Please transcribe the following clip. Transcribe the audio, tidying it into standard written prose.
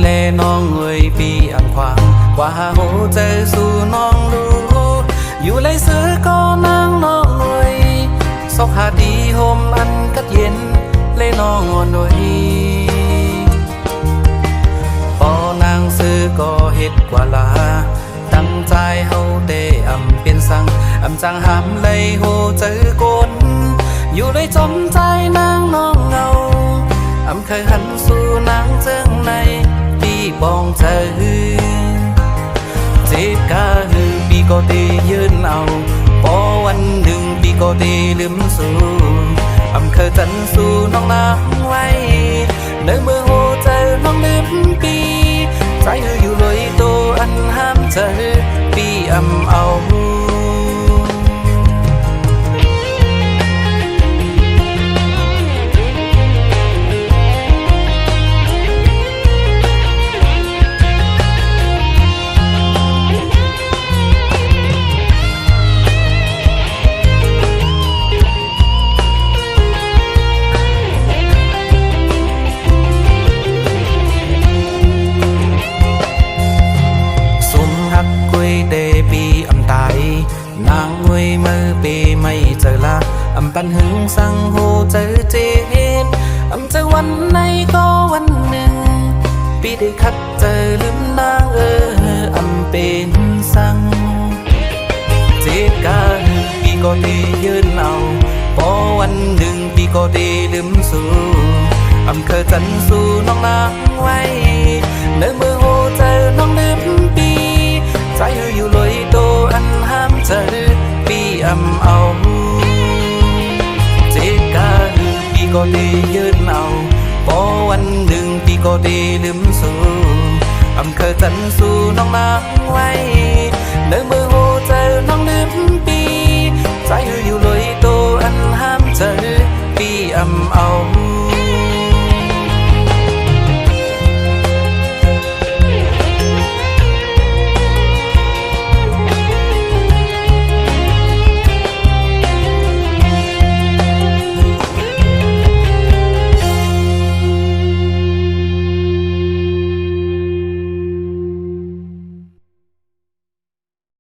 เลน้องเอ่ยปีอันความกว่าโหเจอสู่น้องรู้อยู่เลยเสือก็นางน้องเอ่ยสกหาดีโฮมอันกัดเย็นเลน้องอ่อนหน่อยพอนางซื้อก็เฮ็ดกว่าลาตั้งใจเฮาเตอำเป็นสังอำจังหามเลยโหเจอกนอยู่เลยจมใจนางน้องเงาอำเคยหันสู่นางเจิงในปีบองเจอเจ็บกะหือปีก็ตียืนเอาพอวันหนึ่งปีก็ตีลืมสู่อำเคยจันสู่น้องนางไว้เนื้อมือโหเจอน้องลืมปีใจอยู่เลยตัวอันห้ามเจอปีอำเอานางงวยมือปีไม่เจอละอำปันหึงสังโหเจอเจ็ดอำเจอวันไหนก็วันหนึ่งปีได้คัดเจอลืมนางอำเป็นสังเจ็ดกะปีก็ดียืนเอาพอวันหนึ่งปีก็ดีลืมสู่อำเคยจันสู่น้องนางไว้เนื้อมือโหเจอน้องลืมปีใจอยู่เลยโตอันห้ามเจอปีอำเอาเจ็ดกะปีก็ดียืนเอาพอวันหนึ่งปีก็ดีลืมสู่อำเคยจันสู่น้องนางไว้เนื้อมือโหเจอน้องลืมปีใจอยู่เลยโตอันห้ามเจอปีอำเอา